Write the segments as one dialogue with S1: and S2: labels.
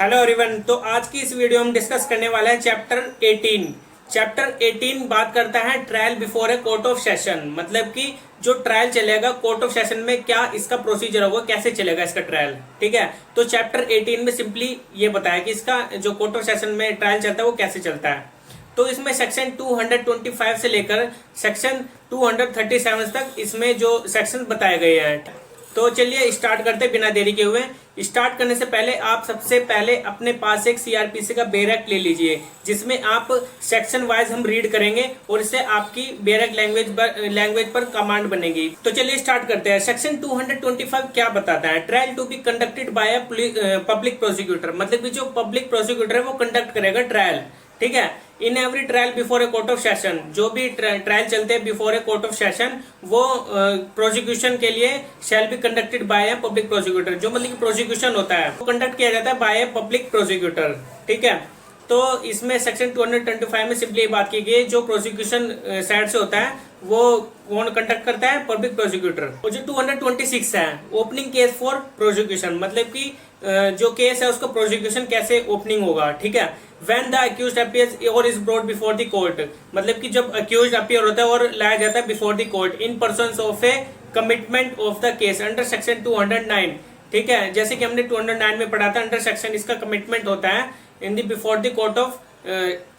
S1: Hello everyone. तो आज की इस वीडियो में हम डिस्कस करने वाले हैं चैप्टर 18। चैप्टर 18 बात करता है trial before a court of session, मतलब कि जो ट्रायल चलेगा कोर्ट ऑफ सेशन में क्या इसका प्रोसीजर होगा, कैसे चलेगा इसका ट्रायल। ठीक है, तो चैप्टर 18 में सिंपली ये बताया कि इसका जो कोर्ट ऑफ सेशन में ट्रायल चलता है वो कैसे चलता है। तो इसमें सेक्शन 225 से लेकर सेक्शन 237 तक इसमें जो सेक्शन बताए गए हैं। तो चलिए स्टार्ट करते बिना देरी के हुए। स्टार्ट करने से पहले आप सबसे पहले अपने पास एक सीआरपीसी का बेरक ले लीजिए, जिसमें आप सेक्शन वाइज हम रीड करेंगे और इससे आपकी बेरक लैंग्वेज पर कमांड बनेगी। तो चलिए स्टार्ट करते हैं। सेक्शन 225 क्या बताता है? Trial to be conducted by public prosecutor, मतलब कि जो पब्लिक प्रोसिक्यूटर है वो कंडक्ट करेगा ट्रायल। ठीक है, in every trial before a court of session, जो भी ट्रायल चलते हैं before a court of session वो प्रोसिक्यूशन के लिए shall be conducted bye a public prosecutor, जो मतलब कि प्रोसिक्यूशन होता है वो कंडक्ट किया जाता है बाय ए पब्लिक प्रोसिक्यूटर। ठीक है, तो इसमें सेक्शन 225 में सिंपली बात की गई, जो प्रोसिक्यूशन साइड से होता है वो कौन कंडक्ट करता है? Public prosecutor. और जो 226 है ओपनिंग केस फॉर प्रोसिक्यूशन, मतलब कि जो केस है उसका प्रोसिक्यूशन कैसे ओपनिंग होगा। ठीक है, व्हेन द अक्यूज्ड अपीयर्स और is brought before the court, मतलब कि जब अक्यूज्ड अपीयर होता है और लाया जाता है before the court in persons of A commitment of the case under section 209। ठीक है, जैसे कि हमने 209 में पढ़ा था, अंडर सेक्शन इसका कमिटमेंट होता है in the before the court of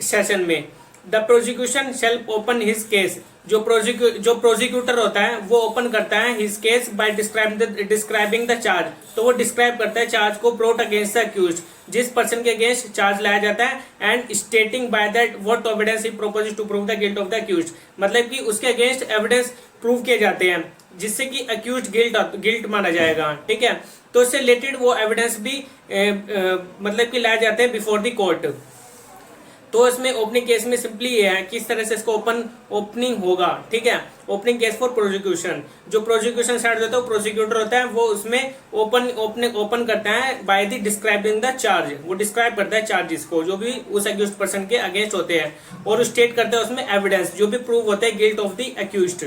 S1: session में। The prosecution shall open his case, जो प्रोसिक्यूटर होता है वो ओपन करता है his case by describing the charge, तो वो डिस्क्राइब करता है चार्ज को ब्रॉट अगेंस्ट द अक्यूज्ड, जिस पर्सन के अगेंस्ट चार्ज लाया जाता है, and stating by that what evidence he proposes to prove the guilt of the accused, मतलब कि उसके अगेंस्ट एविडेंस प्रूव किए जाते हैं जिससे कि अक्यूज्ड गिल्ट माना जाएगा। ठीक है, तो इससे रिलेटेड वो एविडेंस भी मतलब कि लाए जाते हैं बिफोर द कोर्ट। तो इसमें ओपनिंग केस में सिंपली ये है किस तरह से इसको ओपनिंग होगा। ठीक है, ओपनिंग केस फॉर प्रोसिक्यूशन, जो प्रोसिक्यूशन साइड होता है वो प्रोसिक्यूटर होता है, वो उसमें ओपन करता है by the describing the charge, वो डिस्क्राइब करता है चार्जेस को जो भी उस अक्यूज्ड पर्सन के अगेंस्ट होते हैं, और स्टेट करता है उसमें एविडेंस जो भी प्रूव होते हैं गिल्ट ऑफ द अक्यूज्ड।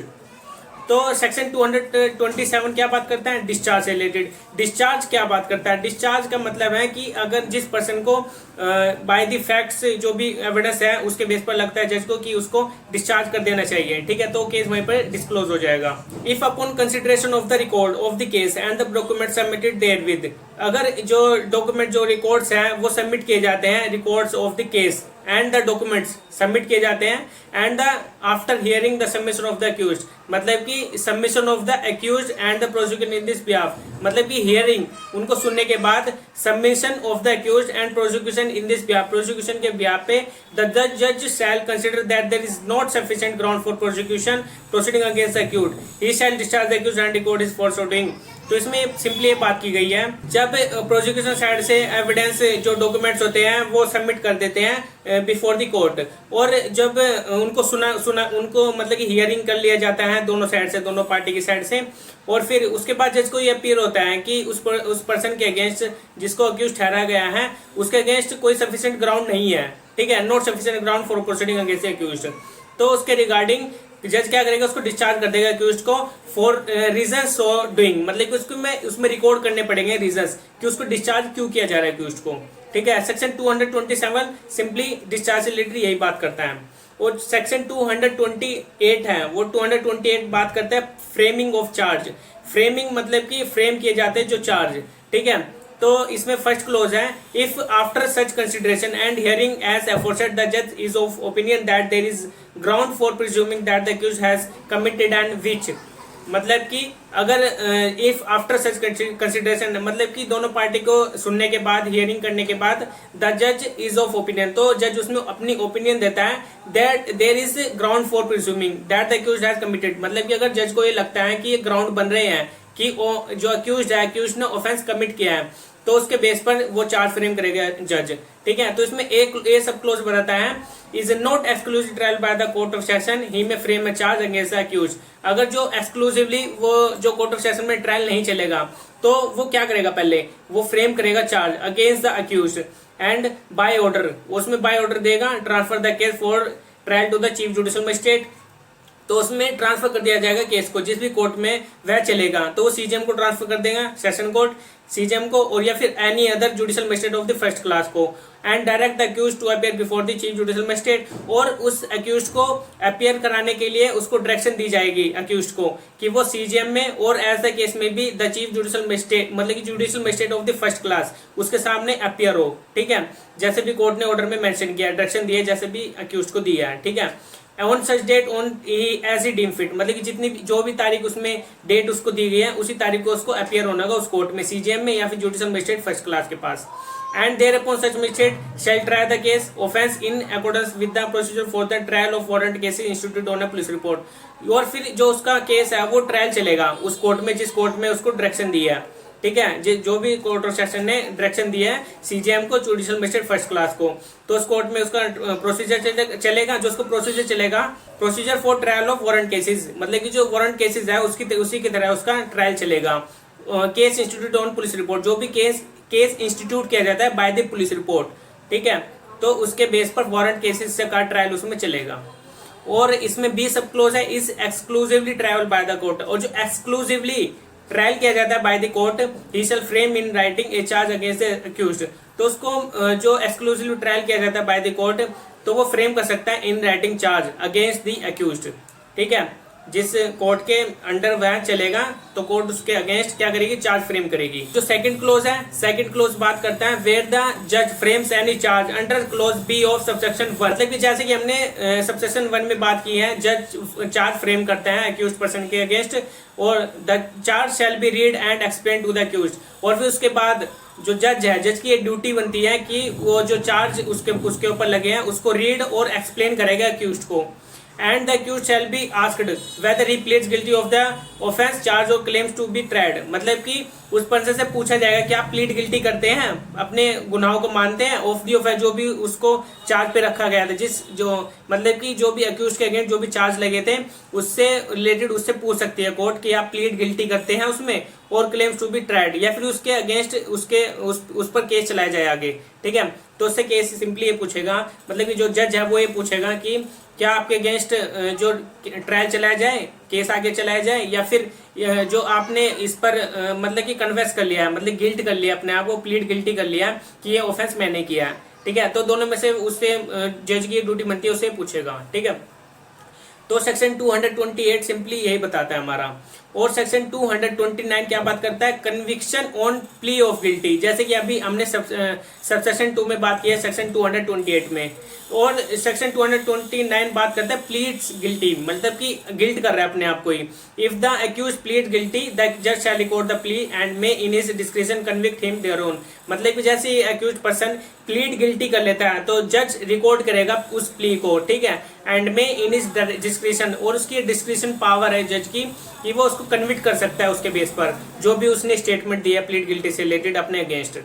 S1: तो सेक्शन 227 क्या बात करता है? डिस्चार्ज से रिलेटेड। डिस्चार्ज क्या बात करता है? डिस्चार्ज का मतलब है कि अगर जिस पर्सन को बाय द फैक्ट्स जो भी एविडेंस है उसके बेस पर लगता है जज को कि उसको डिस्चार्ज कर देना चाहिए। ठीक है, तो केस वहीं पर डिस्क्लोज हो जाएगा। If upon consideration of the record of the case and the document submitted there with, अगर जो डॉक्यूमेंट जो रिकॉर्ड्स हैं वो सबमिट किए जाते हैं, records of the case and the documents submit किए जाते हैं, and the after hearing the submission of the accused, मतलब कि submission of the accused and the prosecution in this behalf, मतलब कि हियरिंग उनको सुनने के बाद submission of the accused and prosecution in this behalf, prosecution के बिहाफ पे द जज shall consider that there is not sufficient ground for prosecution proceeding against the accused, he shall discharge the accused and record his for so doing. तो इसमें simply ये बात की गई है, जब प्रोसिक्यूशन साइड से एविडेंस जो डॉक्यूमेंट्स होते हैं वो सबमिट कर देते हैं बिफोर द कोर्ट, और जब उनको सुना उनको मतलब कि हियरिंग कर लिया जाता है दोनों साइड से, दोनों पार्टी की साइड से, और फिर उसके बाद जज को ये अपीयर होता है कि उस पर्सन के अगेंस्ट जिसको अक्यूज ठहराया गया है उसके अगेंस्ट कोई सफिशिएंट ग्राउंड नहीं है। ठीक है, not sufficient ground for proceeding against accused, तो उसके रिगार्डिंग जज क्या करेगा? उसको डिस्चार्ज कर देगा अक्यूज्ड को फॉर रीजंस फॉर डूइंग, मतलब कि उसमें रिकॉर्ड करने पड़ेंगे रीजंस कि उसको डिस्चार्ज क्यों किया जा रहा है अक्यूज्ड को। ठीक है, सेक्शन 227 सिंपली डिस्चार्ज से रिलेटेड यही बात करता है। और सेक्शन 228 है वो 228 बात करता है फ्रेमिंग ऑफ चार्ज। फ्रेमिंग मतलब कि फ्रेम किए जाते हैं जो चार्ज। ठीक है, तो इसमें फर्स्ट क्लोज है, if after such consideration and hearing as aforesaid the जज is of opinion that there is ground for presuming that the accused has committed and which, मतलब कि अगर इफ आफ्टर सच कंसिडरेशन मतलब कि दोनों party को सुनने के बाद, हियरिंग करने के बाद, द जज इज ऑफ ओपिनियन, तो जज उसमें अपनी ओपिनियन देता है that there is ground for presuming that the accused has committed, मतलब कि अगर जज को ये लगता है कि ये ग्राउंड बन रहे हैं कि जो अक्यूज्ड है, अक्यूज्ड ने ऑफेंस कमिट किया है, तो उसके बेस पर वो चार्ज फ्रेम करेगा जज। ठीक है, तो इसमें एक ये सब क्लोज बताता है, is not exclusive trial by the court of session he may frame charge against the accused, अगर जो एक्सक्लूसिवली वो जो कोर्ट ऑफ सेशन में ट्रायल नहीं चलेगा तो वो क्या करेगा? पहले वो फ्रेम करेगा charge against the accused and by order, उसमें बाय ऑर्डर देगा, transfer the case for trial to the chief judicial magistrate, तो उसमें ट्रांसफर कर दिया जाएगा केस को, जिस भी कोर्ट में वह चलेगा तो वो सीजेएम को ट्रांसफर कर देगा, सेशन कोर्ट सीजेएम को, और या फिर any other judicial magistrate of the first class को, and direct the accused to appear before the chief judicial magistrate. और उस अक्यूज्ड को अपीयर कराने के लिए उसको डायरेक्शन दी जाएगी अक्यूज्ड को कि वो सीजेएम में और एज द केस में भी द चीफ जुडिशियल मजिस्ट्रेट मतलब कि judicial magistrate of the first class उसके सामने अपीयर हो। ठीक है, जैसे भी कोर्ट ने ऑर्डर में मेंशन किया, डायरेक्शन दिए, जैसे भी अक्यूज्ड को दिया है। ठीक है, on such date on as he deem fit, मतलब कि जितनी जो भी तारीख उसमें डेट उसको दी गई है उसी तारीख को उसको अपीयर होना होगा उस कोर्ट में, सीजीएम में या फिर जुडिशियल मजिस्ट्रेट फर्स्ट क्लास के पास। And thereupon such magistrate shall try the case offence in accordance with the procedure for the trial of warrant cases institute on a police report. और फिर जो उसका case है वो trial चलेगा उस कोर्ट में जिस कोर्ट में उसको डायरेक्शन दिया है। ठीक है, जो भी कोर्ट ऑफ सेशन ने डायरेक्शन दिया है सीजीएम को, जुडिशियल मजिस्ट्रेट फर्स्ट क्लास को, तो उस कोर्ट में उसका प्रोसीजर चलेगा। जो उसको प्रोसीजर चलेगा, procedure for trial of warrant cases, मतलब कि जो वारंट केसेस है उसी की तरह उसका ट्रायल चलेगा। Case institute on police report, जो भी केस इंस्टीट्यूट किया जाता है बाय द पुलिस रिपोर्ट। ठीक है, तो उसके बेस पर वारंट केसेस का ट्रायल उसमें चलेगा। और इसमें 20 सब क्लोज है, is exclusively trial by the court, और जो एक्सक्लूसिवली ट्रायल किया जाता है by the court, he shall frame in writing a charge against the accused. तो उसको जो एक्सक्लूसिवली ट्रायल किया जाता है बाय द कोर्ट तो वो फ्रेम कर सकता है in writing charge against the accused. ठीक है, जिस कोर्ट के अंडर वह चलेगा तो कोर्ट उसके अगेंस्ट क्या करेगी, चार्ज फ्रेम करेगी। जो सेकंड क्लोज है, सेकंड क्लोज बात करता है वेयर द जज frames any charge under close B of subsection 1, मतलब कि जैसे कि हमने सबसेक्शन 1 में बात की है, जज चार्ज फ्रेम करते हैं अक्यूज्ड पर्सन के अगेंस्ट, और the charge shall be read and explain to the accused. और फिर उसके बाद जो जज है, जज की एक ड्यूटी बनती है कि वो जो चार्ज उसके ऊपर लगे हैं उसको रीड और एक्सप्लेन करेगा अक्यूज्ड को। And the accused shall be asked whether he pleads guilty of the offence charge or claims to be tried, मतलब कि उस पर्सन से पूछा जाएगा कि आप प्लीड गिल्टी करते हैं, अपने गुनाहों को मानते हैं, ऑफ दी ऑफेंस जो भी उसको चार्ज पे रखा गया था, जो मतलब कि जो भी अक्यूज के अगेंस्ट जो भी चार्ज लगे थे उससे रिलेटेड उससे पूछ सकती है कोर्ट कि आप प्लीड गिल्टी करते हैं उसमें, और क्लेम्स टू बी ट्राइड, या फिर उसके अगेंस्ट उस पर केस चलाया जाए आगे। ठीक है, तो उससे केस सिंपली ये पूछेगा, मतलब कि जो जज है वो ये पूछेगा कि क्या आपके अगेंस्ट जो ट्रायल चलाया जाए, केस आगे चलाया जाए, या फिर जो आपने इस पर मतलब कि कन्फेस कर लिया है, मतलब गिल्ट कर लिया अपने आप को, प्लीड गिल्टी कर लिया कि ये ऑफेंस मैंने किया है। ठीक है, तो दोनों में से उससे जज की ड्यूटी बनती है, उससे पूछेगा। ठीक है, तो सेक्शन 228 सिंपली यही बताता है हमारा। और सेक्शन 229 क्या बात करता है, conviction on plea of guilty, जैसे कि अभी हमने सबसेक्शन 2 में बात की है सेक्शन 228 में। और सेक्शन 229 बात करता है प्लीड्स गिल्टी, मतलब कि गिल्ट कर रहा है अपने आप को ही। If the accuse plead guilty the जज shall record the plea and may in his description convict him thereon, मतलब कि जैसे अक्यूज पर्सन प्लीड गिल्टी कर लेता है तो जज रिकॉर्ड करेगा उस प्ली को। ठीक है, and may in his description, और उसकी डिस्क्रिप्शन पावर है जज की कि वो उसको कन्विक्ट कर सकता है उसके बेस पर जो भी उसने स्टेटमेंट दिया प्लीड गिल्टी से रिलेटेड अपने अगेंस्ट।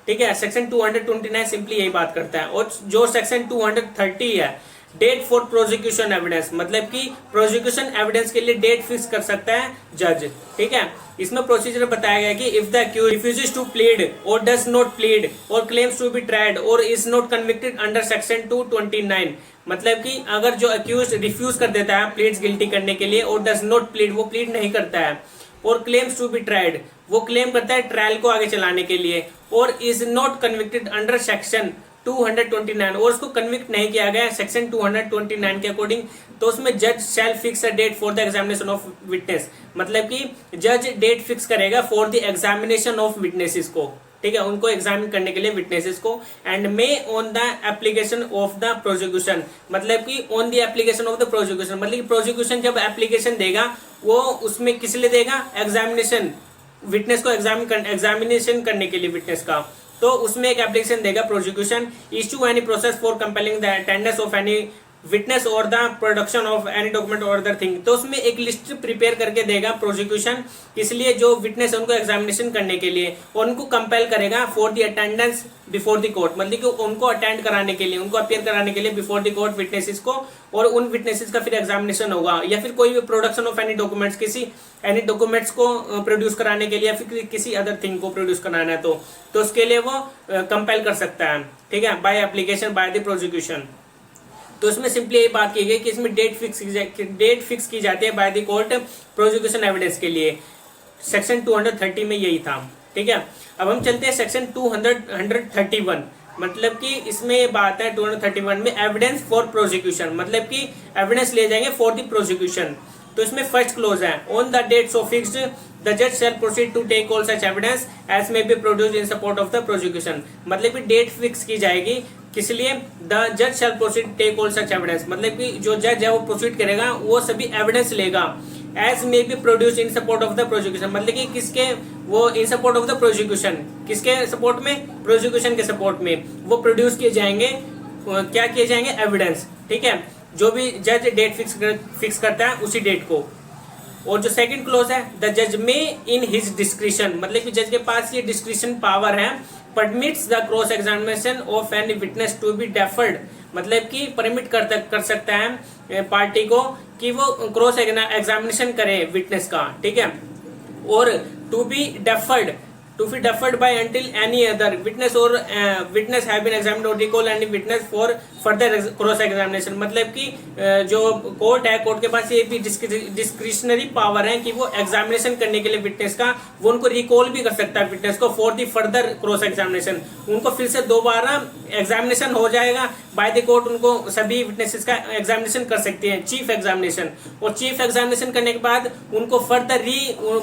S1: ठीक है, सेक्शन 229 सिंपली यही बात करता है। और जो सेक्शन 230 है, डेट फॉर प्रोसिक्यूशन एविडेंस, मतलब कि प्रोसिक्यूशन एविडेंस के लिए डेट फिक्स कर सकता है जज। ठीक है, इसमें प्रोसीजर बताया गया कि if the accused refuses to plead और डज नॉट प्लीड और क्लेम्स टू बी ट्राइड और is not convicted under section 229, मतलब कि अगर जो अक्यूज्ड रिफ्यूज कर देता है प्लीड्स गिल्टी करने के लिए और डज नॉट प्लीड, वो प्लीड नहीं करता है, और क्लेम्स टू बी ट्राइड, वो क्लेम करता है ट्रायल को आगे चलाने के लिए, और is not convicted under section 229, और उसको कन्विक्ट नहीं किया गया सेक्शन 229 के अकॉर्डिंग, तो उसमें जज shall fix a date for the examination of witness, मतलब कि जज डेट फिक्स करेगा for the examination of witnesses को। ठीक है, उनको एग्जामिन करने के लिए विटनेसेस को, and may on the application of the prosecution, मतलब कि on the application of the prosecution, मतलब कि प्रोसिक्यूशन जब एप्लीकेशन देगा वो उसमें किस लिए देगा, एग्जामिनेशन, विटनेस को एग्जामिनेशन करने के लिए विटनेस का, तो उसमें एक एप्लीकेशन देगा prosecution, issue any process for compelling the attendance of any witness or the production of any document or other thing, तो उसमें एक लिस्ट प्रिपेयर करके देगा प्रोसिक्यूशन, इसलिए जो विटनेस है उनको एग्जामिनेशन करने के लिए, और उनको कंपेल करेगा for the attendance before the court, मतलब कि उनको अटेंड कराने के लिए, उनको अपीयर कराने के लिए बिफोर द कोर्ट विटनेसेस को, और उन विटनेसेस का फिर एग्जामिनेशन होगा, या फिर कोई भी प्रोडक्शन ऑफ एनी डॉक्यूमेंट्स, किसी एनी डॉक्यूमेंट्स को प्रोड्यूस कराने के लिए, या फिर किसी अदर थिंग को प्रोड्यूस कराना है तो उसके लिए वो कंपेल कर सकता है। ठीक है, by application by the prosecution. तो इसमें सिंपली यही बात की गई कि इसमें डेट फिक्स की जाती है by the court prosecution evidence के लिए। सेक्शन 230 में यही था, ठीक है। अब हम चलते हैं सेक्शन 231, मतलब कि इसमें बात है 231 में एविडेंस फॉर प्रोसिक्यूशन, मतलब कि एविडेंस ले जाएंगे फॉर द प्रोसिक्यूशन। तो इसमें फर्स्ट क्लोज है, on the date so fixed the जज shall proceed to take all such evidence as may be produced in support of the prosecution. मतलब कि डेट फिक्स की जाएगी, किस लिए? द जज shall proceed take all such evidence, मतलब कि जो जज है वो प्रोसीड करेगा, वो सभी एविडेंस लेगा as may be produce in support of the prosecution, मतलब कि किसके? वो in support of the prosecution, किसके सपोर्ट में? प्रोसिक्यूशन के सपोर्ट में वो प्रोड्यूस किए जाएंगे, क्या किए जाएंगे? एविडेंस, ठीक है। जो भी जज डेट फिक्स करता है उसी डेट को। और जो सेकंड क्लोज है, द जज में इन हिज डिस्क्रिशन, मतलब कि जज के पास ये डिस्क्रिशन पावर है, permits the cross examination of any witness to be deferred, मतलब कि परमिट कर सकता है पार्टी को कि वो क्रॉस एग्जामिनेशन करे विटनेस का, ठीक है। और to be deferred by until any other witness और विटनेस हैव बीन एग्जामिन्ड और recall any witness for further cross examination, मतलब कि जो कोर्ट है, कोर्ट के पास ये भी डिस्क्रिशनरी पावर है कि वो एग्जामिनेशन करने के लिए विटनेस का, वो उनको रिकॉल भी कर सकता है विटनेस को for the further cross examination. उनको फिर से दोबारा एग्जामिनेशन हो जाएगा बाय द कोर्ट, उनको सभी विटनेसेस का एग्जामिनेशन कर सकती है, चीफ एग्जामिनेशन। और चीफ एग्जामिनेशन करने के बाद उनको फर्दर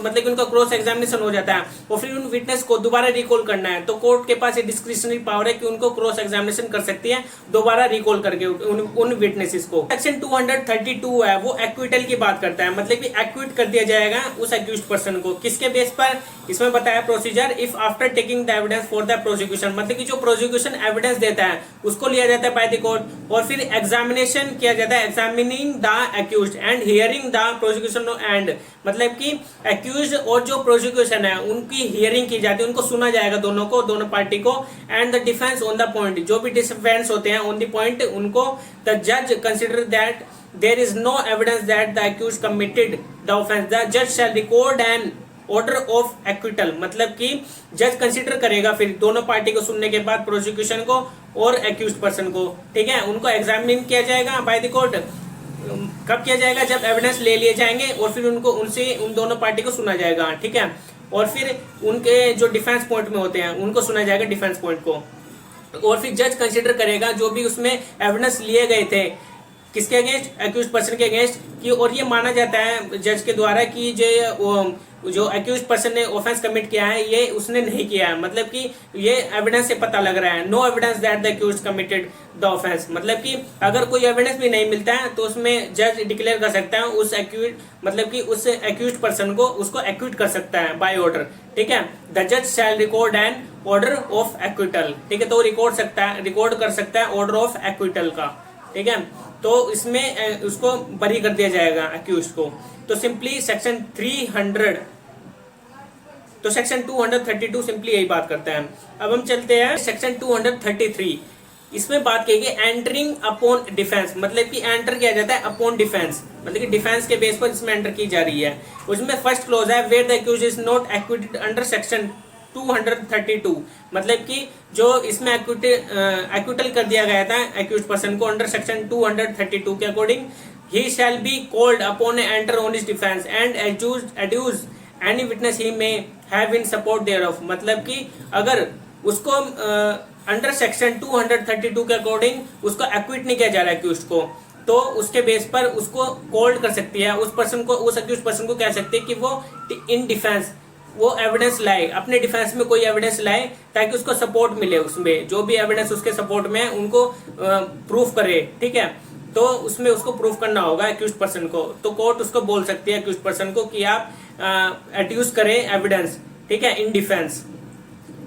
S1: मतलब कि उनका क्रॉस एग्जामिनेशन हो जाता है और फिर उन विटनेस को दोबारा रिकॉल करना है, तो कोर्ट के पास ये डिस्क्रिशनरी पावर है कि उनको क्रॉस एग्जामिनेशन कर सकती है दोबारा रिकॉल करके उन विटनेसेस को। सेक्शन 232 है, वो एक्विटल की बात करता है, मतलब कि एक्विट कर दिया जाएगा उस एक्यूज्ड पर्सन को, किसके बेस पर? इसमें बताया procedure, if after taking the evidence for the prosecution, मतलब कि जो प्रोसिक्यूशन एविडेंस देता है उसको लिया जाता है बाय द कोर्ट, और फिर एग्जामिनेशन किया जाता है, examining the accused and hearing the prosecution and, मतलब कि एक्यूज्ड और जो प्रोसिक्यूशन है उनकी हियरिंग की जाती है, उनको सुना जाएगा दोनों को, दोनों पार्टी को। And the defence on the point, जो भी डिफेंस होते हैं ऑन द पॉइंट, उनको द जज consider that there is no evidence that the accused committed the offence, the जज shall record an order of acquittal, मतलब कि जज कंसिडर करेगा फिर दोनों पार्टी को सुनने के बाद, प्रोसिक्यूशन को और एक्यूज्ड पर्सन को, ठीक है। उनको एग्जामिन किया जाएगा बाय द कोर्ट, कब किया जाएगा? जब एविडेंस ले लिए जाएंगे और फिर उनको उन दोनों पार्टी को सुना जाएगा, ठीक है। और फिर उनके जो डिफेंस पॉइंट में होते हैं उनको सुना जाएगा, डिफेंस पॉइंट को। और फिर जज कंसिडर करेगा जो भी उसमें एविडेंस लिए गए थे, किसके अगेंस्ट? एक्यूज्ड पर्सन के अगेंस्ट कि, और ये माना जाता है जज के द्वारा कि जो एक्यूज्ड पर्सन ने ऑफेंस कमिट किया है ये उसने नहीं किया है, मतलब कि ये एविडेंस से पता लग रहा है, no evidence that the accused committed the offence, मतलब कि अगर कोई एविडेंस भी नहीं मिलता है तो उसमें जज डिक्लेयर कर सकता है उस एक्यूज्ड, मतलब कि उस एक्यूज्ड पर्सन को, उसको एक्विट कर सकता है बाय ऑर्डर, ठीक है। द जज shall record an order of acquittal, ठीक है, तो रिकॉर्ड कर सकता है ऑर्डर ऑफ एक्विटल का, ठीक है। तो इसमें उसको बरी कर दिया जाएगा एक्यूज्ड को। तो सिंपली सेक्शन 300, तो सेक्शन 232 सिंपली यही बात करता है। अब हम चलते हैं सेक्शन 233, इसमें बात की गई एंटरिंग अपॉन डिफेंस, मतलब कि एंटर किया जाता है अपॉन डिफेंस, मतलब कि डिफेंस के बेस पर इसमें एंटर की जा रही है। उसमें फर्स्ट क्लोज है, where the accused is not acquitted under section 232, मतलब कि जो इसमें एक्विटल कर दिया गया था एक्यूज्ड पर्सन को अंडर सेक्शन 232 के according, he shall be called upon enter on his defence and adduce any witness he may have in support thereof, मतलब कि अगर उसको अंडर सेक्शन 232 के अकॉर्डिंग उसको एक्विट नहीं किया जा रहा है एक्यूज्ड को, तो उसके बेस पर उसको कॉल्ड कर सकती है, उस पर्सन को, उस एक्यूज्ड पर्सन को कह सकती है कि वो इन डिफेंस वो एविडेंस लाए, अपने डिफेंस में कोई एविडेंस लाए ताकि उसको सपोर्ट मिले, उसमें जो भी एविडेंस उसके सपोर्ट में है उनको प्रूफ करे, ठीक है। तो उसमें उसको प्रूफ करना होगा एक्यूज्ड पर्सन को, तो कोर्ट उसको बोल सकती है एक्यूज्ड पर्सन को कि आप एड्यूस करें एविडेंस, ठीक है, इन डिफेंस,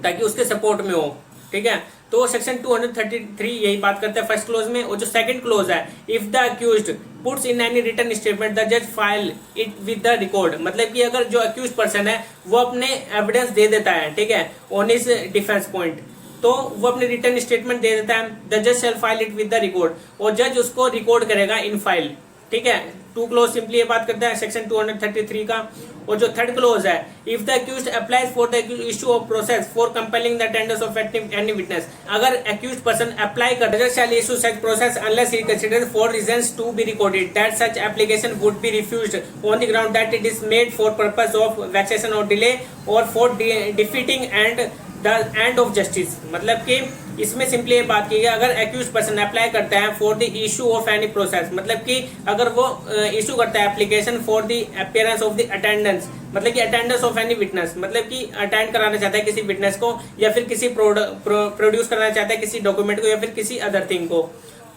S1: ताकि उसके सपोर्ट में हो, ठीक है। तो सेक्शन 233 यही बात करता है फर्स्ट क्लोज में। और जो सेकंड क्लोज है, if the accused puts in any written statement the जज file it with the record, मतलब कि अगर जो अक्यूज्ड पर्सन है वो अपने एविडेंस दे देता है, ठीक है, ऑन हिज डिफेंस पॉइंट, तो वो अपने रिटर्न स्टेटमेंट दे देता है, द जज shall file it with the record, और जज उसको रिकॉर्ड करेगा इन फाइल, ठीक है, टू क्लोज सिंपली ये बात करता है सेक्शन 233 का। और जो थर्ड क्लोज है, if the accused applies for the issue of process for compelling the attendance of any witness, अगर अक्यूज्ड पर्सन अप्लाई कर जज shall issue such process unless he considered for reasons to be recorded that such application would be refused on the ground that it is made for purpose of vexation और delay और for defeating and the end of justice. मतलब कि इसमें simply ये बात की गई, अगर एक्यूज पर्सन अप्लाई करता है for the issue of any process, मतलब कि अगर वो इशू करता है application for the appearance of the attendance, मतलब कि अटेंडेंस ऑफ एनी विटनेस, मतलब कि अटेंड कराना चाहता है किसी विटनेस को या फिर किसी प्रोड्यूस कराना चाहता है किसी डॉक्यूमेंट को या फिर किसी अदर थिंग को,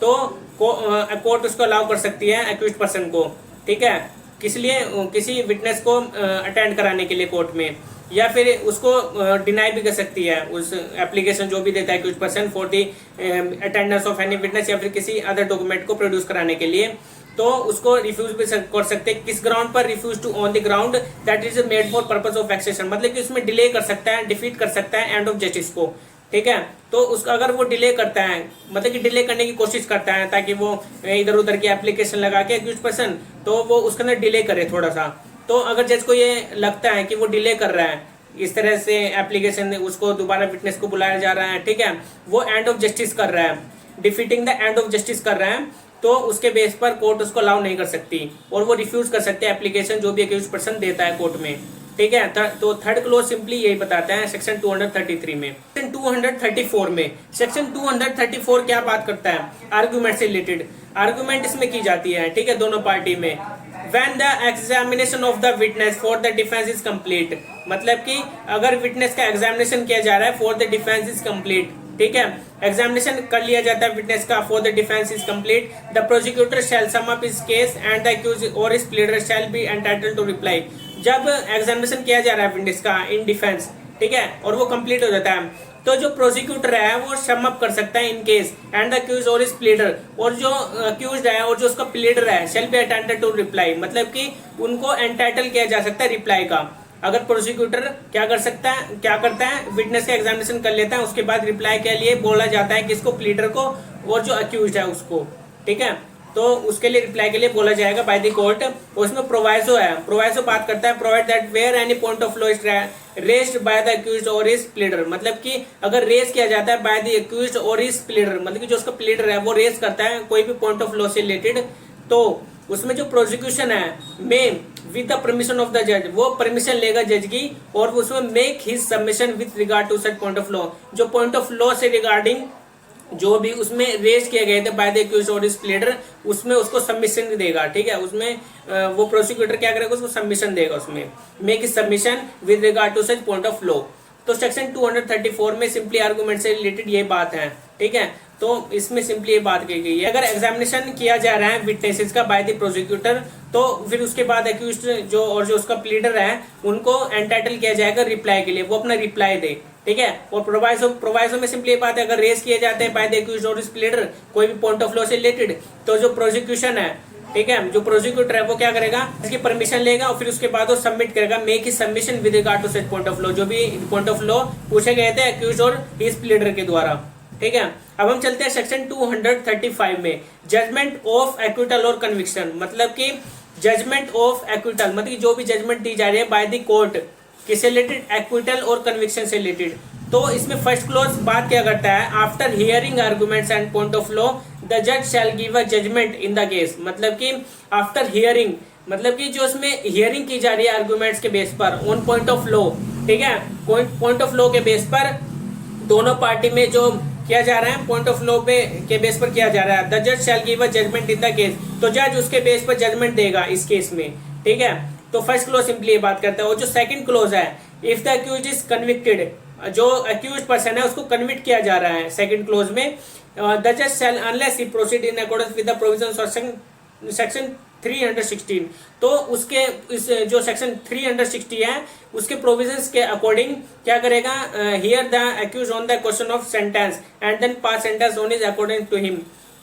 S1: तो कोर्ट उसको अलाउ कर सकती है एक्यूज पर्सन को, ठीक है, किस लिए, किसी विटनेस को अटेंड कराने के लिए कोर्ट में, या फिर उसको डिनाई भी कर सकती है उस एप्लीकेशन जो भी देता है कुछ person for the attendance of any witness या फिर किसी अदर डॉक्यूमेंट को प्रोड्यूस कराने के लिए, तो उसको रिफ्यूज भी कर सकते हैं। किस ग्राउंड पर? Refuse to on the ground that is made for purpose of vexation, मतलब कि उसमें डिले कर सकता है, डिफीट कर सकता है एंड ऑफ जस्टिस को, ठीक है। तो उसका अगर वो डिले करता है, मतलब कि डिले करने की कोशिश करता है ताकि वो इधर उधर की एप्लीकेशन लगा के कुछ पर्सन, तो वो उसके अंदर डिले करे थोड़ा सा, तो अगर जज को ये लगता है कि वो डिले कर रहा है, इस तरह से एप्लीकेशन उसको दोबारा विटनेस को बुलाया जा रहा है, ठीक है, वो एंड ऑफ जस्टिस कर रहा है, defeating the end of justice कर रहा है, तो उसके बेस पर कोर्ट उसको अलाउ नहीं कर सकती और वो रिफ्यूज कर सकते हैं एप्लीकेशन जो भी अक्यूज्ड पर्सन देता है कोर्ट में, ठीक है। तो थर्ड क्लोज सिंपली यही बताता है सेक्शन 233 में। सेक्शन 234 में, सेक्शन 234 क्या बात करता है? आर्गुमेंट से रिलेटेड आर्गुमेंट इसमें की जाती है, ठीक है, दोनों पार्टी में। When the examination of the witness for the defense is complete, मतलब कि अगर विटनेस का एग्जामिनेशन किया जा रहा है for the defense is complete, ठीक है, एग्जामिनेशन कर लिया जाता है विटनेस का for the defense is complete, the prosecutor shall sum up his case and the accused or his pleader shall be entitled to reply। जब एग्जामिनेशन किया जा रहा है विटनेस का इन डिफेंस, ठीक है, और वो कंप्लीट हो जाता है, तो जो प्रोसिक्यूटर है वो सम अप कर सकता है in case and the accused और इस प्लीडर, और जो अक्यूज्ड है और जो उसका प्लीडर है shall be entitled to reply, मतलब कि उनको एंटाइटल किया जा सकता है रिप्लाई का। अगर प्रोसिक्यूटर क्या करता है विटनेस का एग्जामिनेशन कर लेता है, उसके बाद रिप्लाई के लिए बोला जाता है किसको? प्लीडर को और जो अक्यूज्ड है उसको, ठीक है, तो उसके लिए रिप्लाई के लिए बोला जाएगा बाय द कोर्ट। उसमें प्रोवाइसो है, प्रोवाइसो बात करता है provide that where any point of law is raised by the accused और हिज प्लीडर, मतलब कि अगर रेज किया जाता है बाय द अक्यूज्ड और हिज प्लीडर, मतलब कि जो उसका प्लीडर है वो रेज करता है कोई भी पॉइंट ऑफ लॉ से रिलेटेड, तो उसमें जो प्रोसिक्यूशन है may with the permission of the जज, वो परमिशन लेगा जज की और उसमें make his submission with regard to such point of law, जो पॉइंट ऑफ लॉ से रिगार्डिंग जो भी उसमें रेज किए गए थे बाय द अक्यूज्ड और हिज प्लीडर, उसमें उसको सबमिशन देगा, ठीक है, उसमें वो प्रोसिक्यूटर क्या करेगा? उसको सबमिशन देगा, उसमें make his submission with regard to such point of law. तो सेक्शन 234 में सिंपली आर्गुमेंट से रिलेटेड ये बात है, ठीक है। तो इसमें सिंपली ये बात कही गई है, अगर एग्जामिनेशन किया जा रहा है विटनेसेस का बाय द प्रोसिक्यूटर, तो फिर उसके बाद अक्यूज्ड जो और जो उसका प्लीडर है उनको एंटाइटल किया जाएगा रिप्लाई के लिए, वो अपना रिप्लाई दे, ठीक है। और प्रोवाइसो में सिंपली बात है, अगर रेज किए जाते हैं बाय द अक्यूज्ड और प्लीडर कोई भी पॉइंट ऑफ लॉ से रिलेटेड, तो जो प्रोसिक्यूशन है, ठीक है, जो प्रोसिक्यूटर है वो क्या करेगा? इसकी परमिशन लेगा और फिर उसके बाद वो सबमिट करेगा make his submission with regard to such point of law, जो भी पॉइंट ऑफ लॉ पूछे गए थे अक्यूज्ड और हिज प्लीडर के द्वारा, ठीक है। अब हम चलते हैं सेक्शन 235 में, जजमेंट ऑफ एक्विटल और कन्विक्शन, मतलब कि जजमेंट ऑफ एक्विटल, मतलब कि जो भी जजमेंट दी जा रही है बाय द कोर्ट किससे रिलेटेड? एक्विटल और कन्विक्शन से रिलेटेड। तो इसमें फर्स्ट क्लोज बात क्या करता है? After hearing arguments and point of law the जज shall give a judgement in the case, मतलब कि आफ्टर हियरिंग, मतलब कि जो उसमें हियरिंग की जा रही है आर्गुमेंट्स के बेस पर ऑन पॉइंट ऑफ लॉ, ठीक है, पॉइंट ऑफ लॉ के बेस पर दोनों पार्टी में जो किया जा रहा है पॉइंट ऑफ लॉ पे के बेस पर किया जा रहा है, द जज shall give a judgement in the case, तो जज उसके बेस पर जजमेंट देगा इस केस में, ठीक है। तो फर्स्ट क्लोज सिंपली ये बात करता है। और जो सेकंड क्लोज है, if the accused is convicted, जो अक्यूज्ड पर्सन है उसको कन्विक्ट किया जा रहा है सेकंड क्लोज में, द जज shall unless he proceed in accordance with the provisions of section 316, तो उसके इस जो सेक्शन 360 है उसके प्रोविजंस के अकॉर्डिंग क्या करेगा? Hear the accuse on the question of sentence and then pass sentence on is according to him.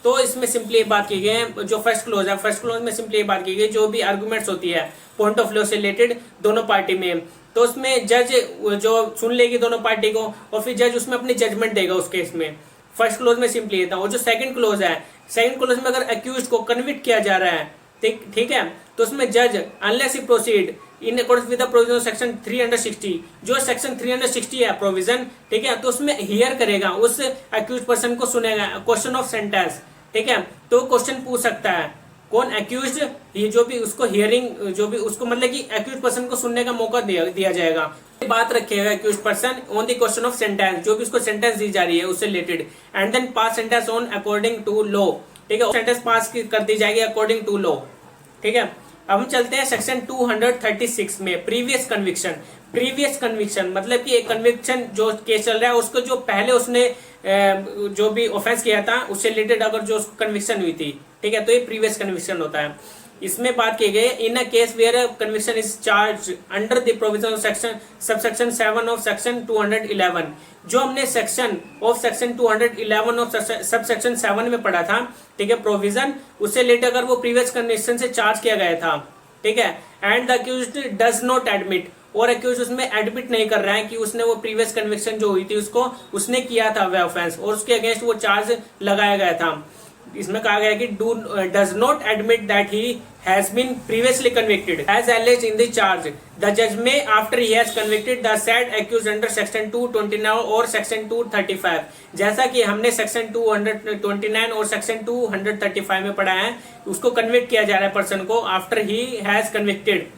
S1: तो इसमें सिंपली बात की गई है, जो फर्स्ट क्लोज है, फर्स्ट क्लोज में सिंपली बात की गई जो भी आर्गुमेंट्स होती है पॉइंट ऑफ लॉ से रिलेटेड दोनों पार्टी में, तो उसमें जज जो सुन लेगी दोनों पार्टी को और फिर जज उसमें अपनी जजमेंट देगा उस केस में। फर्स्ट क्लोज में सिंपली था। और जो सेकंड क्लोज है, सेकंड क्लोज में अगर अक्यूज को कन्विक्ट किया जा रहा है, ठीक है। तो उसमें जज unless he proceed in according with the provision section 360, जो सेक्शन 360 है प्रोविजन, ठीक है, तो उसमें हियर करेगा, उस अक्यूज पर्सन को सुनेगा, क्वेश्चन ऑफ सेंटेंस, ठीक है, तो क्वेश्चन पूछ सकता है कौन अक्यूज, ये जो भी उसको हियरिंग, जो भी उसको मतलब कि अक्यूज पर्सन को सुनने का मौका दिया जाएगा। बात रखेगा accuse person on the question of sentence, जो भी उसको सेंटेंस दी जा रही है उससे related, and then pass sentence on according to law, ठीक है, सेंटेंस पास कर दी जाएगी अकॉर्डिंग टू लॉ, ठीक है। अब हम चलते हैं सेक्शन 236 में, प्रीवियस कन्विक्शन। प्रीवियस कन्विक्शन मतलब कि एक कन्विक्शन जो केस चल रहा है उसको जो पहले उसने जो भी ऑफेंस किया था उससे रिलेटेड अगर जो उसको कन्विक्शन हुई थी, ठीक है, तो ये प्रीवियस कन्विक्शन होता है। इसमें बात की गई in a case where conviction is charge under the provision of section subsection 7 of section 211, जो हमने सेक्शन 211 ऑफ सबसेक्शन 7 में पढ़ा था, ठीक है, प्रोविजन, उससे रिलेटेड अगर वो प्रीवियस कन्विक्शन से चार्ज किया गया था, ठीक है, and the accused does not admit, और अक्यूज उसमें एडमिट नहीं कर रहा है कि उसने वो प्रीवियस कन्विक्शन जो हुई थी उसको उसने किया था वह ऑफेंस, और उसके अगेंस्ट वो चार्ज लगाया गया था। इसमें कहा गया कि does not admit that he has been previously convicted as alleged in the charge, the जज may after he has convicted the said accused under section 229 और सेक्शन 235, जैसा कि हमने सेक्शन 229 और सेक्शन 235 में पढ़ा है, उसको कन्विक्ट किया जा रहा है पर्सन को after he has convicted,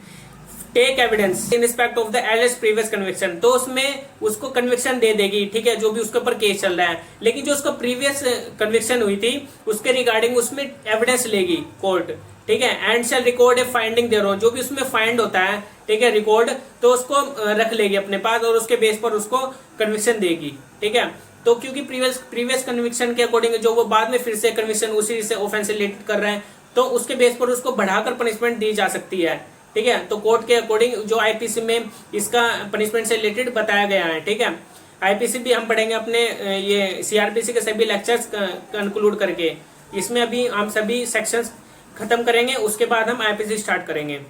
S1: take evidence in respect of the alleged previous conviction, तो उसमें उसको कन्विक्शन दे देगी, ठीक है, जो भी उसके ऊपर केस चल रहा है, लेकिन जो उसका प्रीवियस कन्विक्शन हुई थी उसके रिगार्डिंग उसमें एविडेंस लेगी कोर्ट, ठीक है, and shall record a finding there, जो भी उसमें फाइंड होता है, ठीक है, रिकॉर्ड, तो उसको रख लेगी अपने पास और उसके बेस पर उसको कन्विक्शन देगी, ठीक है। तो क्योंकि प्रीवियस कन्विक्शन के अकॉर्डिंग जो वो बाद में फिर से कन्विक्शन उसी से ऑफेंस से रिलेटेड कर रहे हैं, तो उसके बेस पर उसको बढ़ाकर पनिशमेंट दी जा सकती है, ठीक है। तो कोर्ट के अकॉर्डिंग जो आईपीसी में इसका पनिशमेंट से रिलेटेड बताया गया है, ठीक है। आईपीसी भी हम पढ़ेंगे अपने ये सीआरपीसी के सभी लेक्चर्स कंक्लूड करके, इसमें अभी हम सभी सेक्शंस खत्म करेंगे, उसके बाद हम आईपीसी स्टार्ट करेंगे,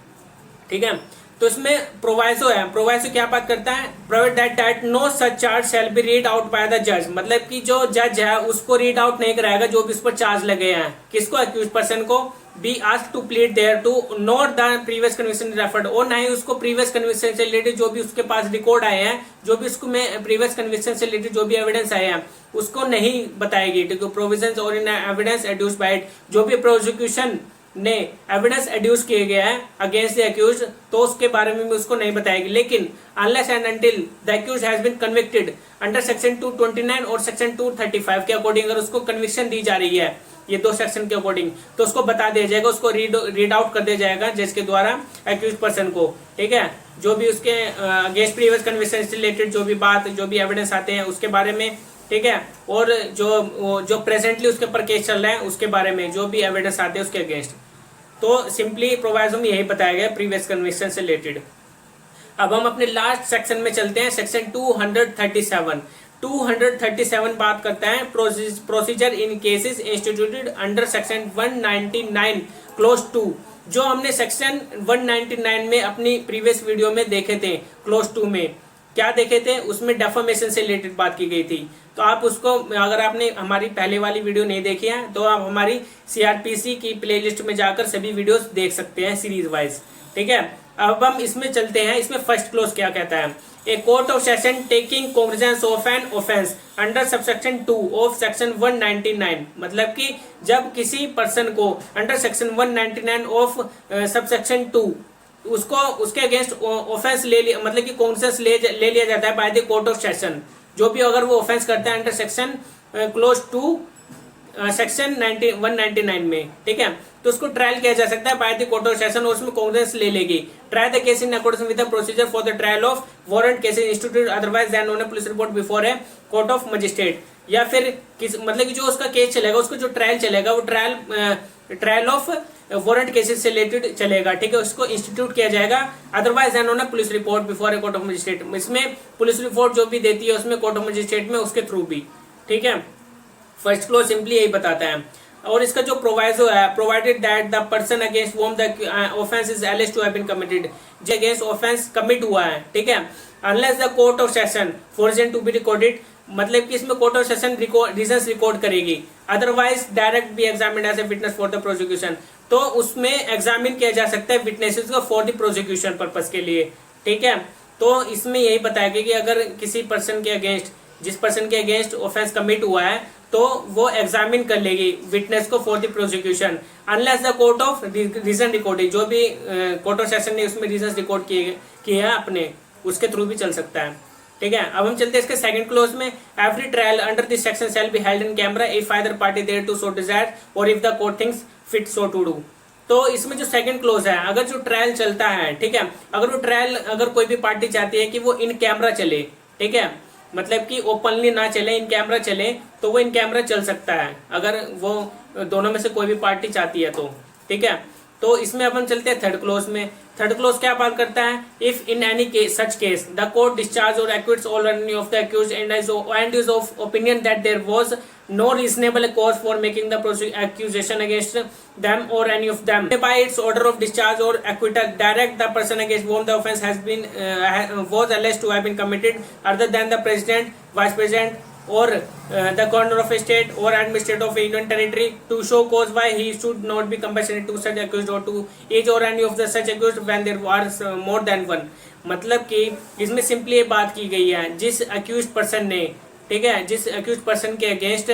S1: ठीक है। तो इसमें प्रोवाइसो है, प्रोवाइसो क्या बात करता है, provide that no such charge shall be read out by the जज, मतलब कि जो जज है उसको रीड आउट नहीं कराएगा जो भी उस पर चार्ज लगे हैं, किसको, अक्यूज पर्सन को, be asked to plead thereto not the previous conviction referred, और ना ही उसको प्रीवियस कन्विक्शन से रिलेटेड जो भी उसके पास रिकॉर्ड आए हैं, जो भी उसको में प्रीवियस कन्विक्शन से रिलेटेड जो भी एविडेंस आए हैं उसको नहीं बताएगी, ठीक है। प्रोविजंस और इन एविडेंस एड्यूस्ड बाय इट, जो भी प्रोसिक्यूशन ने एविडेंस एड्यूस किए गया है अगेंस्ट द अक्यूज, तो उसके बारे में भी उसको नहीं बताएगी, लेकिन unless and until the accuse has been convicted under section 229 और सेक्शन 235 के अकॉर्डिंग अगर उसको कन्विक्शन दी जा रही है ये दो सेक्शन के अकॉर्डिंग, तो उसको बता दिया जाएगा, उसको रीड आउट कर दिया जाएगा जज के द्वारा अक्यूज पर्सन को, ठीक है, जो भी उसके अगेंस्ट प्रीवियस कन्विक्शन से रिलेटेड जो भी बात, जो भी एविडेंस आते हैं उसके बारे में, ठीक है, और जो प्रेजेंटली उसके ऊपर केस चल रहा है उसके बारे में जो भी एविडेंस आते हैं उसके अगेंस्ट। तो सिंपली प्रोवाइजो में यही बताया गया प्रीवियस कन्विक्शन से रिलेटेड। अब हम अपने लास्ट सेक्शन में चलते हैं, सेक्शन 237। 237 बात करता है प्रोसीजर इन cases instituted under section 199 close 2, जो हमने सेक्शन 199 में अपनी प्रीवियस वीडियो में देखे थे। क्लोज 2 में क्या देखे थे, उसमें डेफामेशन से रिलेटेड बात की गई थी, तो आप उसको अगर आपने हमारी पहले वाली वीडियो नहीं देखी है तो आप हमारी सीआरपीसी की प्लेलिस्ट में जाकर सभी वीडियोस देख सकते हैं सीरीज वाइज, ठीक है। अब हम इसमें चलते हैं, इसमें फर्स्ट क्लोज क्या कहता है, a court of session taking cognizance of an offence under subsection 2 of section 199, मतलब कि जब किसी पर्सन को अंडर सेक्शन 199 ऑफ सबसेक्शन 2 उसको उसके अगेंस्ट ऑफेंस ले लिया, मतलब कि कॉग्निजेंस ले लिया जाता है by the court of session, जो भी अगर वो ऑफेंस करता है अंडर सेक्शन क्लोज 2 सेक्शन 199 में, ठीक है, तो उसको ट्रायल किया जा सकता है by the court of session और उसमें कॉग्निजेंस ले लेगी। Try the case in according with the procedure for the trial of warrant cases institute otherwise than on a police report before a court of magistrate, या फिर मतलब कि जो उसका केस चलेगा, उसको जो ट्रायल चलेगा वो ट्रायल ऑफ वारंट केसेस से रिलेटेड चलेगा, ठीक है, उसको इंस्टीट्यूट किया जाएगा otherwise than on a police report before a court of magistrate, इसमें पुलिस रिपोर्ट जो भी देती है उसमें कोर्ट ऑफ मजिस्ट्रेट में उसके थ्रू भी, ठीक है। फर्स्ट क्लोज सिंपली यही बताता है। और इसका जो प्रोवाइजो है, provided that the person against whom the offence is alleged to have been committed, जो अगेंस्ट ऑफेंस कमिट हुआ है, ठीक है, unless the court of session for reasons to be recorded, मतलब कि इसमें court of session reasons record करेगी, otherwise direct be examined as a witness for the prosecution. तो उसमें एग्जामिन किया जा सकता है विटनेसेस को फॉर द प्रोसिक्यूशन पर्पस के लिए, ठीक है। तो इसमें यही बताया गया कि अगर किसी पर्सन के अगेंस्ट, जिस पर्सन के अगेंस्ट ऑफेंस कमिट हुआ है, तो वो एग्जामिन कर लेगी विटनेस को for the prosecution, unless the court of reason recording, जो भी कोर्ट ऑफ सेशन ने उसमें रीजन रिकॉर्ड किए हैं अपने, उसके थ्रू भी चल सकता है, ठीक है। अब हम चलते हैं इसके सेकंड क्लोज में। Every trial under this section shall be held in camera if either party thereto so desire or if the court thinks fit so to do. तो इसमें जो सेकंड क्लोज है, अगर जो ट्रायल चलता है, ठीक है, अगर वो ट्रायल, अगर कोई भी पार्टी चाहती है कि वो इन कैमरा चले, ठीक है, मतलब कि ओपनली ना चले, इन कैमरा चले, तो वो इन कैमरा चल सकता है, अगर वो दोनों में से कोई भी पार्टी चाहती है तो, ठीक है। तो इसमें अब हम चलते हैं थर्ड क्लोज में। थर्ड क्लोज क्या बात करता है, if in any case such case the court discharge or acquits all any of the accused and is of opinion that there was no reasonable cause for making the accusation against them or any of them, by its order of discharge or acquittal direct the person against whom the offence has been was alleged to have been committed other than the president, vice president or the governor of a state or administrator of a union territory to show cause why he should not be compassionate to such accused or to each or any of the such accused when there was more than one। मतलब कि इसमें simply ये बात की गई है, जिस accused person ने, ठीक है, जिस अक्यूज पर्सन के अगेंस्ट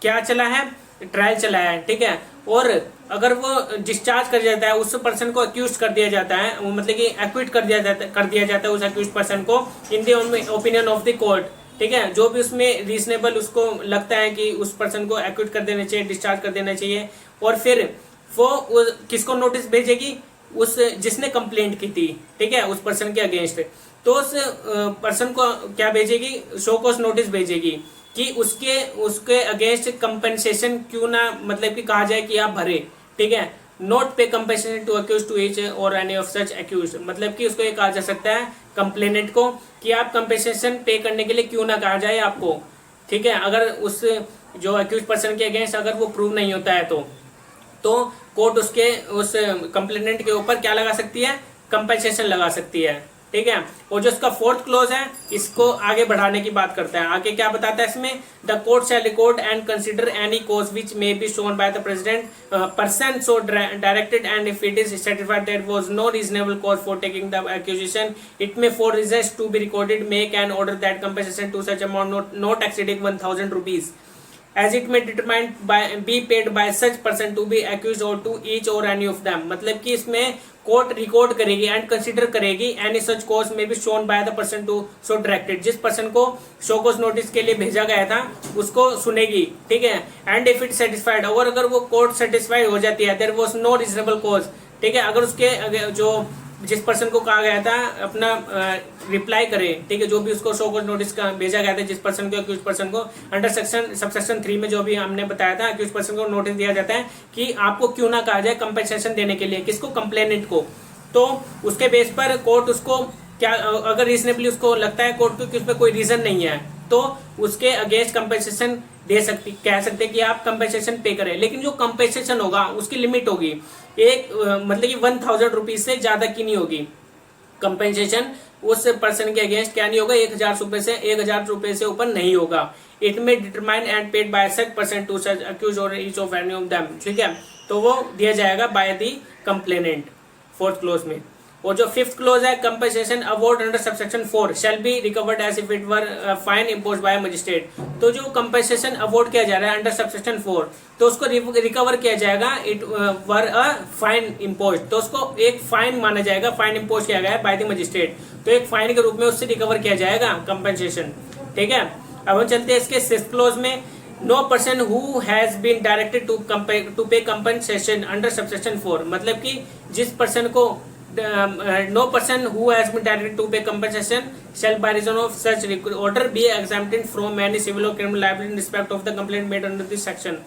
S1: क्या चला है, ट्रायल चला है, ठीक है, और अगर वो डिस्चार्ज कर जाता है, उस पर्सन को अक्यूज कर दिया जाता है, मतलब कि एक्विट कर दिया जाता है उस अक्यूज पर्सन को in the opinion of the court, ठीक है, जो भी उसमें रीजनेबल उसको लगता है कि उस पर्सन को एक्विट कर देना चाहिए, डिस्चार्ज कर देना चाहिए, और फिर वो किसको नोटिस भेजेगी, उस जिसने कंप्लेंट की थी, ठीक है, उस पर्सन के अगेंस्ट, तो उस पर्सन को क्या भेजेगी, शो कॉज नोटिस भेजेगी कि उसके अगेंस्ट कंपेंसेशन क्यों ना, मतलब कि कहा जाए कि आप भरे, ठीक है, not pay compensation to accuse to each और एनी ऑफ सच अक्यूज, मतलब कि उसको ये कहा जा सकता है कंप्लेनेंट को कि आप कंपेंसेशन पे करने के लिए क्यों ना कहा जाए आपको, ठीक है, अगर उस जो अक्यूज पर्सन के अगेंस्ट अगर वो प्रूव नहीं होता है तो कोर्ट उसके उस कंप्लेनेंट के ऊपर क्या लगा सकती है, कंपेंसेशन लगा सकती है, ठीक है। और जो इसका फोर्थ क्लोज है, इसको आगे बढ़ाने की बात करता है। आगे क्या बताता है इसमें, the court shall record and consider any cause which may be shown by the president person so directed and if it is certified that was no reasonable cause for taking the accusation it may for reasons to be recorded make an order that compensation to such amount not exceeding 1000 rupees as it may determined by be paid by such person to be accused or to each or any of them। मतलब कि इसमें court record करेगी and consider करेगी any such cause may be shown by the person to so directed, जिस person को show cause notice के लिए भेजा गया था उसको सुनेगी, ठीक है, एंड इफ इट सेटिस्फाइड, और अगर वो कोर्ट सेटिस्फाइड हो जाती है, there was no reasonable cause, ठीक है, अगर उसके जो जिस पर्सन को कहा गया था अपना रिप्लाई करे, ठीक है, जो भी उसको शो कॉज नोटिस का भेजा गया था, जिस पर्सन को अक्यूज पर्सन को अंडर सबसेक्शन 3 में जो भी हमने बताया था, अक्यूज पर्सन को नोटिस दिया जाता है कि आपको क्यों ना कहा जाए कंपेंसेशन देने के लिए, किसको, कंप्लेनेंट को, तो उसके बेस पर कोर्ट उसको क्या, अगर रीजनेबली उसको लगता है कोर्ट को कि उसमें कोई रीजन नहीं है, तो उसके अगेंस्ट कंपेंसेशन दे सकती, कह सकते कि आप कंपेंसेशन पे करें, लेकिन जो कंपेंसेशन होगा उसकी लिमिट होगी, एक मतलब कि 1000 रुपीज से ज्यादा की नहीं होगी कंपेंसेशन, उस पर्सन के अगेंस्ट क्या नहीं होगा, 1000 रुपए से ऊपर नहीं होगा। इट में determine and paid by such person to such accused or each of any of them, ठीक है, तो वो दिया जाएगा by the complainant fourth clause में। और जो फिफ्थ क्लोज है, compensation award under subsection 4 shall be recovered as if it were fine imposed by magistrate. तो जो कंपेंसेशन अवार्ड किया जा रहा है अंडर सबसेक्शन 4, तो उसको रिकवर किया जाएगा, it were a fine imposed, तो उसको एक फाइन माना जाएगा, फाइन इम्पोज किया गया है बाय द मजिस्ट्रेट, तो एक फाइन के रूप में उससे रिकवर किया जाएगा कंपेंसेशन, ठीक है। अब हम चलते हैं इसके सिक्स्थ क्लोज में, no person who has been directed to pay compensation under subsection 4, मतलब कि जिस पर्सन को no person who has been directed to pay compensation shall by reason of such order be exempted from any civil or criminal liability in respect of the complaint made under this section।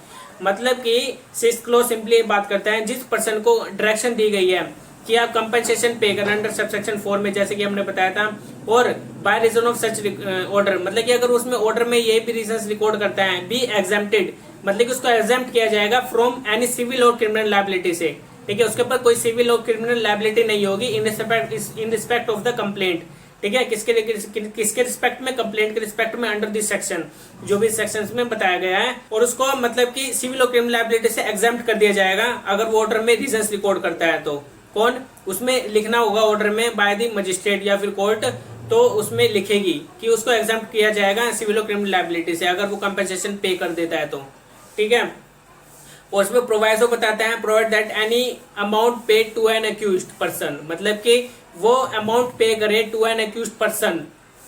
S1: मतलब कि sixth close simply बात करता है, जिस person को direction दी गई है कि आप कंपेंसेशन पे करें अंडर सबसेक्शन 4 में, जैसे कि हमने बताया था, और by reason of such order, मतलब कि अगर उसमें ऑर्डर में ये भी रीजन रिकॉर्ड करता है, बी एग्जेम्प्टेड, मतलब कि उसको एग्जेम्प्ट किया जाएगा फ्रॉम एनी सिविल और क्रिमिनल लायबिलिटी से, ठीक है, उसके ऊपर कोई सिविल और क्रिमिनल लायबिलिटी नहीं होगी इन रिस्पेक्ट ऑफ द कंप्लेंट, ठीक है, किसके रिस्पेक्ट में, कंप्लेंट के रिस्पेक्ट में अंडर दिस सेक्शन, जो भी सेक्शंस में बताया गया है। और उसको मतलब कि सिविल और क्रिमिनल लायबिलिटी से एग्जाम्प्ट कर दिया जाएगा अगर वो ऑर्डर में रीजंस रिकॉर्ड करता है। तो कौन, उसमें लिखना होगा ऑर्डर में बाय द मजिस्ट्रेट या फिर कोर्ट, तो उसमें लिखेगी कि उसको एग्जाम्प्ट किया जाएगा सिविल और क्रिमिनल लायबिलिटी से अगर वो कंपेंसेशन पे कर देता है तो, ठीक है। और उसमें प्रोवाइजो बताते हैं, provide that any amount paid to an accused person, मतलब कि वो अमाउंट पे करे टू एन अक्यूज्ड पर्सन,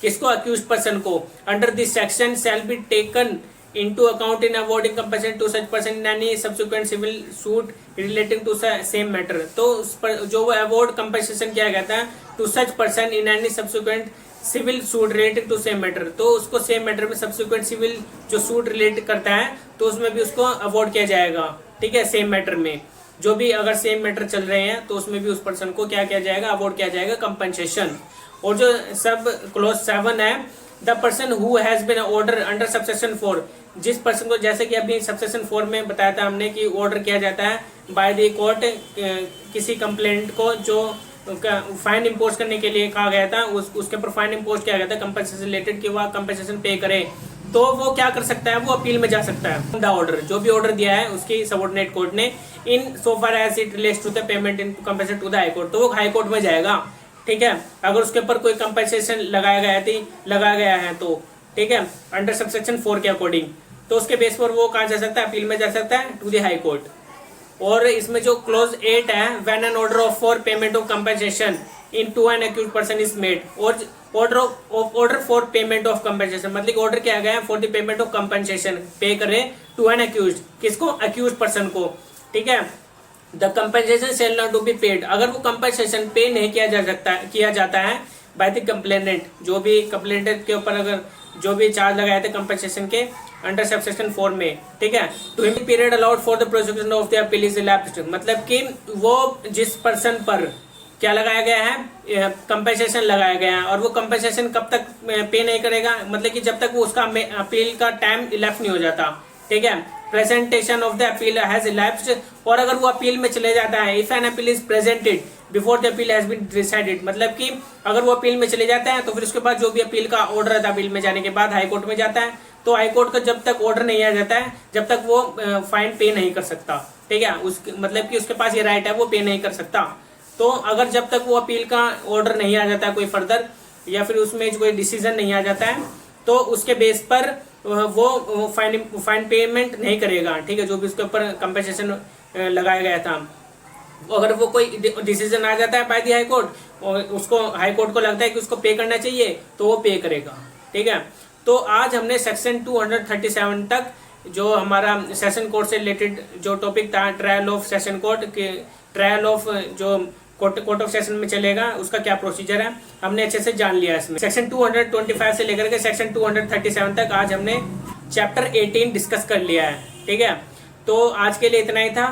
S1: किसको, अक्यूज्ड पर्सन को, under this section shall be taken into account in awarding compensation to such person in any subsequent civil suit relating to same matter। तो जो वो award compensation किया गया था to such person in any subsequent civil suit relating to same matter, तो उसको same matter में subsequent civil जो सूट रिलेट करता है तो उसमें भी उसको अवॉर्ड किया जाएगा, ठीक है। सेम मैटर में जो भी अगर सेम मैटर चल रहे हैं तो उसमें भी उस पर्सन को क्या किया जाएगा, अवॉर्ड किया जाएगा कंपनसेशन। और जो सब क्लॉज 7 है, the person who has been order under subsection 4, जिस पर्सन को, जैसे कि अभी सबसेक्शन 4 में बताया था हमने कि ऑर्डर किया जाता है बाय द कोर्ट किसी कंप्लेंट को जो फाइन इम्पोज करने के लिए कहा गया था, उसके ऊपर फाइन इम्पोज किया गया था कंपनसेशन रिलेटेड कि वह कंपनसेशन पे करे, तो वो क्या कर सकता है, वो अपील में जा सकता है। द ऑर्डर, जो भी ऑर्डर दिया है उसकी सबऑर्डिनेट कोर्ट ने, in so far as it relates to the payment in compensation to the high court, तो वो हाई कोर्ट में जाएगा, ठीक है। अगर उसके ऊपर कोई कंपनसेशन लगाया गया है तो, ठीक है, अंडर सबसेक्शन 4 के अकॉर्डिंग, तो उसके बेस पर वो कहाँ जा सकता है, अपील में जा सकता है टू द हाई कोर्ट। और इसमें जो क्लॉज 8 है, when an order of for payment of compensation in to an accused person is made, or order for payment of compensation, मतलब ऑर्डर किया गया है for the payment of compensation, pay करे to an accused, किसको, accused person को, ठीक है। The compensation shall not to be paid, अगर वो कंपनसेशन पे नहीं किया जाता है बाय द कंप्लेनेंट, जो भी कंप्लेनेंट के ऊपर अगर जो भी चार्ज लगाए थे कंपनसेशन के अंडर सबसेक्शन 4 में, ठीक है, to him period allowed for the prosecution of the appeal is elapsed, मतलब कि वो जिस पर्सन पर क्या लगाया गया है, कंपनसेशन लगाया गया है, और वो कंपनसेशन कब तक पे नहीं करेगा, मतलब कि जब तक वो उसका अपील का टाइम इलेप्स नहीं हो जाता, ठीक है। Presentation of the appeal has elapsed, और अगर वो अपील में चले जाता है, if an appeal is presented before the appeal has been decided, मतलब कि अगर वो अपील में चले जाता है तो फिर उसके बाद जो भी अपील का ऑर्डर था अपील में जाने के बाद हाई कोर्ट में जाता है, तो हाई कोर्ट का जब तक ऑर्डर नहीं आ जाता है जब तक वो फाइन पे नहीं कर सकता, ठीक है। मतलब कि उसके पास ये राइट है, वो पे नहीं कर सकता। तो अगर जब तक वो अपील का ऑर्डर नहीं आ जाता कोई फर्दर, या फिर उसमें कोई डिसीजन नहीं आ जाता है, तो उसके बेस पर वो फाइन पेमेंट नहीं करेगा, ठीक है, जो भी उसके ऊपर कंपनसेशन लगाया गया था। अगर वो कोई डिसीजन आ जाता है बाय द हाई कोर्ट और उसको हाई कोर्ट को लगता है कि उसको पे करना चाहिए, तो वो पे करेगा, ठीक है। तो आज हमने सेक्शन 237 तक जो हमारा सेशन कोर्ट से रिलेटेड जो टॉपिक था, ट्रायल ऑफ सेशन कोर्ट के, ट्रायल ऑफ जो कोर्ट ऑफ सेशन में चलेगा उसका क्या प्रोसीजर है, हमने अच्छे से जान लिया। इसमें सेक्शन 225 से लेकर के सेक्शन 237 तक आज हमने चैप्टर 18 डिस्कस कर लिया है, ठीक है। तो आज के लिए इतना ही था।